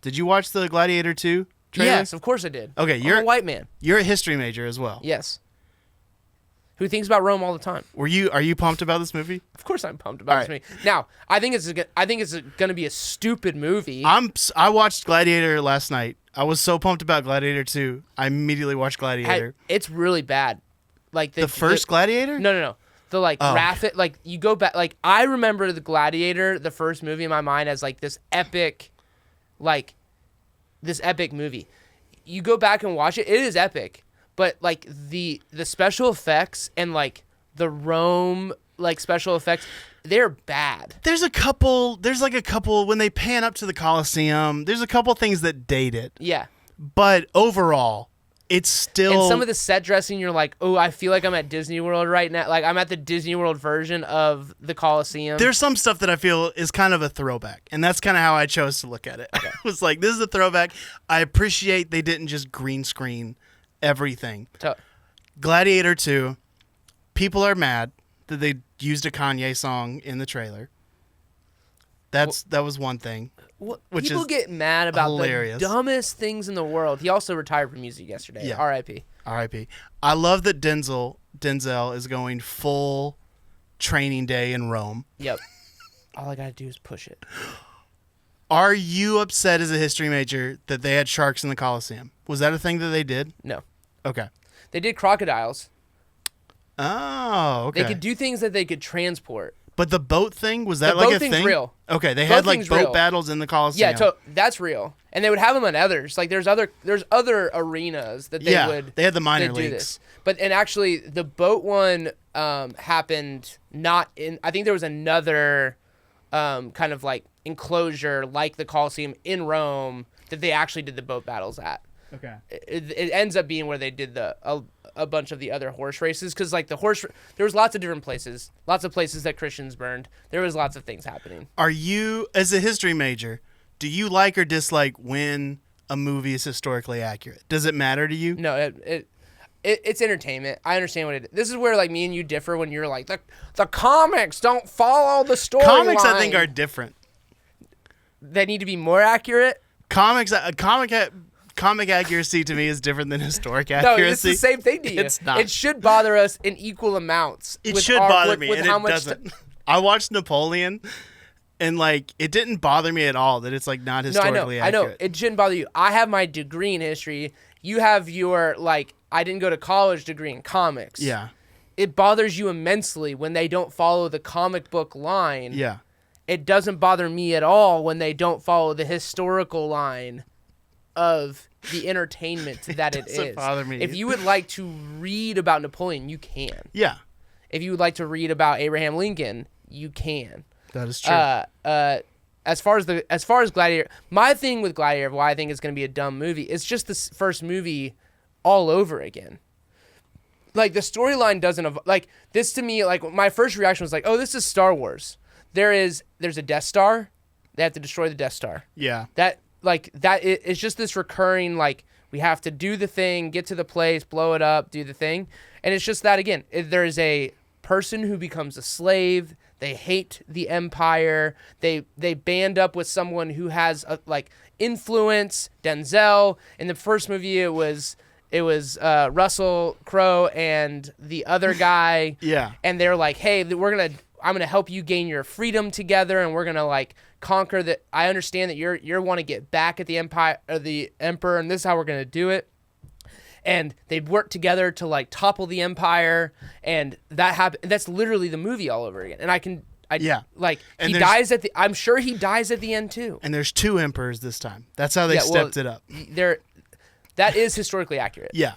Did you watch the Gladiator 2 trailer? Yes, of course I did. Okay, I'm a white man. You're a history major as well. Yes. Who thinks about Rome all the time? Are you pumped about this movie? Of course I'm pumped about this movie. Now, I think it's going to be a stupid movie. I watched Gladiator last night. I was so pumped about Gladiator 2. I immediately watched Gladiator. It's really bad. Like the first Gladiator? No. The graphic, like you go back, like I remember the Gladiator, the first movie in my mind as like this epic movie. You go back and watch it, it is epic. But like the special effects and like the Rome like special effects, they're bad. There's like a couple when they pan up to the Colosseum, there's a couple things that date it. Yeah. But overall, it's still... And some of the set dressing, you're like, oh, I feel like I'm at Disney World right now. Like I'm at the Disney World version of the Colosseum. There's some stuff that I feel is kind of a throwback. And that's kind of how I chose to look at it. Okay. I was like, this is a throwback. I appreciate they didn't just green screen everything. Gladiator 2, people are mad that they used a Kanye song in the trailer. That was one thing. Which people get mad about hilarious. The dumbest things in the world. He also retired from music yesterday. Yeah. R.I.P. R.I.P. I love that Denzel is going full training day in Rome. Yep. All I gotta do is push it. Are you upset as a history major that they had sharks in the Colosseum? Was that a thing that they did? No. Okay. They did crocodiles. Oh, okay. They could do things that they could transport. But the boat thing, was that like a thing? The boat thing's real. Okay, they had like boat battles in the Colosseum. Yeah, that's real. And they would have them on others. Like there's other arenas that they would. They had the minor leagues. Do this. And actually the boat one happened not in. I think there was another kind of like enclosure like the Colosseum in Rome that they actually did the boat battles at. Okay. It ends up being where they did a bunch of the other horse races because like there was lots of different places, lots of places that Christians burned. There was lots of things happening. Are you, as a history major, do you like or dislike when a movie is historically accurate? Does it matter to you? No, it's entertainment. I understand what it is. This is where like me and you differ when you're like the comics don't follow the story. Comics I think are different. They need to be more accurate. Comic accuracy to me is different than historic accuracy. No, it's the same thing to you. It's not. It should bother us in equal amounts. It should bother me, and it doesn't. I watched Napoleon, and like it didn't bother me at all that it's like not historically accurate. I know. It shouldn't bother you. I have my degree in history. You have your like I didn't go to college degree in comics. Yeah. It bothers you immensely when they don't follow the comic book line. Yeah. It doesn't bother me at all when they don't follow the historical line of the entertainment that it is. Bother me. If you would like to read about Napoleon, you can. Yeah. If you would like to read about Abraham Lincoln, you can. That is true. As far as Gladiator, my thing with Gladiator, why I think it's going to be a dumb movie, it's just the first movie all over again. Like the storyline doesn't like this to me. Like my first reaction was like, oh, this is Star Wars. There's a Death Star. They have to destroy the Death Star. Yeah. It's just this recurring, like, we have to do the thing, get to the place, blow it up, do the thing. And it's just that, again, there's a person who becomes a slave. They hate the empire. They band up with someone who has, influence. Denzel. In the first movie, it was Russell Crowe and the other guy. Yeah. And they're like, hey, I'm going to help you gain your freedom together, and we're going to, conquer that. I understand that you want to get back at the empire or the emperor, and this is how we're going to do it. And they work together to topple the empire, and that happened. That's literally the movie all over again. And I'm sure he dies at the end too. And there's two emperors this time. That's how they stepped it up. That is historically accurate. Yeah.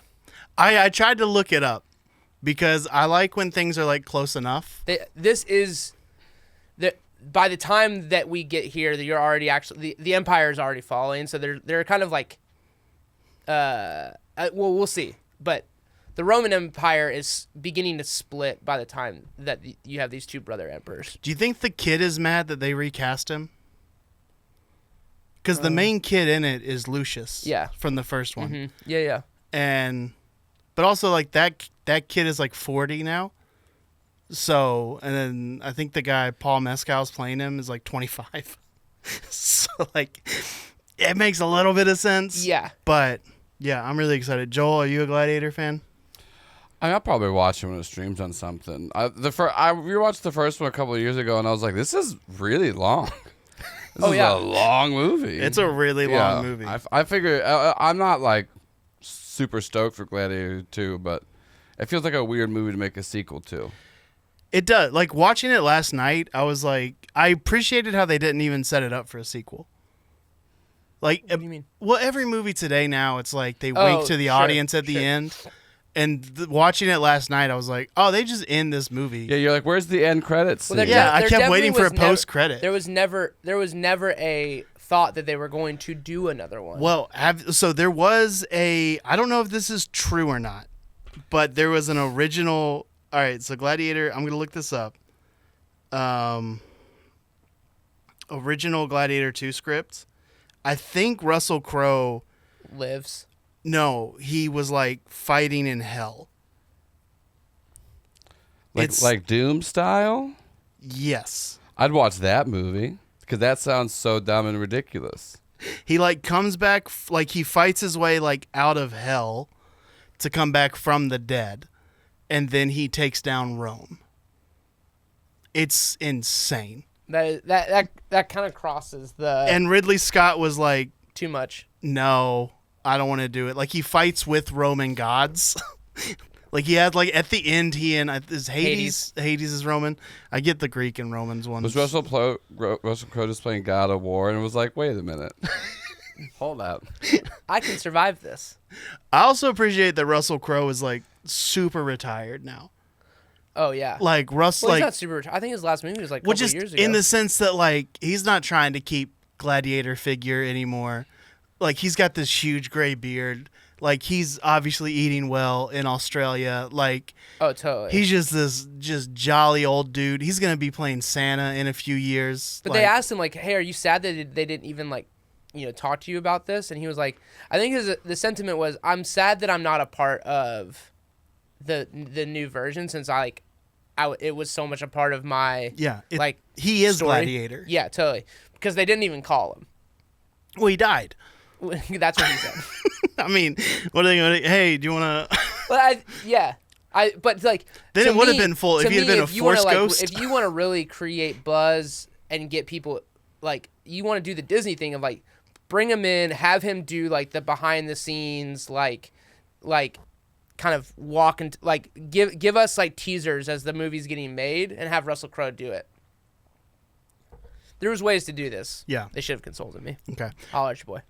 I tried to look it up because I like when things are close enough. By the time that we get here, you're already actually the empire is already falling. So they're kind of we'll see. But the Roman Empire is beginning to split by the time that you have these two brother emperors. Do you think the kid is mad that they recast him? Because the main kid in it is Lucius. Yeah. From the first one. Mm-hmm. Yeah. But also that kid is 40 now. So, and then I think the guy Paul Mescal's playing him is 25. So it makes a little bit of sense. Yeah. But yeah, I'm really excited. Joel, are you a Gladiator fan? I'll probably watch it when it streams on something. I rewatched the first one a couple of years ago, and I was like, this is really long. This is a long movie. It's a really long movie. I figure I'm not like super stoked for Gladiator 2, but it feels like a weird movie to make a sequel to. It does. Like, watching it last night, I was like, I appreciated how they didn't even set it up for a sequel. Like, What do you mean? Well, every movie today now, it's like they wink to the audience at the end. And watching it last night, I was like, oh, they just end this movie. Yeah, you're like, where's the end credits? Well, Yeah, I kept waiting for a post-credit. There was never a thought that they were going to do another one. Well, so there was I don't know if this is true or not, but there was an original. All right, so Gladiator, I'm going to look this up. Original Gladiator 2 script. I think Russell Crowe lives. No, he was like fighting in hell. Like Doom style? Yes. I'd watch that movie because that sounds so dumb and ridiculous. He like comes back, like he fights his way like out of hell to come back from the dead, and then he takes down Rome. It's insane. That kind of crosses the. And Ridley Scott was like, too much. No, I don't want to do it. Like, he fights with Roman gods. Like, he had, like, at the end, he and is Hades is Roman. I get the Greek and Romans ones. Was Russell Crowe just playing God of War and was like, wait a minute. Hold up. I can survive this. I also appreciate that Russell Crowe is, like, super retired now. Oh, yeah. Like, He's not super retired. I think his last movie was, like, a couple years ago. In the sense that, like, he's not trying to keep Gladiator figure anymore. Like, he's got this huge gray beard. Like, he's obviously eating well in Australia. Like, oh, totally. He's just this jolly old dude. He's going to be playing Santa in a few years. But they asked him, like, hey, are you sad that they didn't even, like, talk to you about this? And he was like, I think the sentiment was, I'm sad that I'm not a part of the new version since, it was so much a part of my, he is story. Gladiator. Yeah, totally. Because they didn't even call him. Well, he died. That's what he said. I mean, what are they going to? Hey, do you want to? But like, then it would have been full if he had been a Force ghost. If you want to really create buzz and get people, like, you want to do the Disney thing of like, bring him in, have him do like the behind the scenes, like, kind of walk and like give us like teasers as the movie's getting made, and have Russell Crowe do it. There was ways to do this. Yeah, they should have consulted me. Okay, Holler at your boy.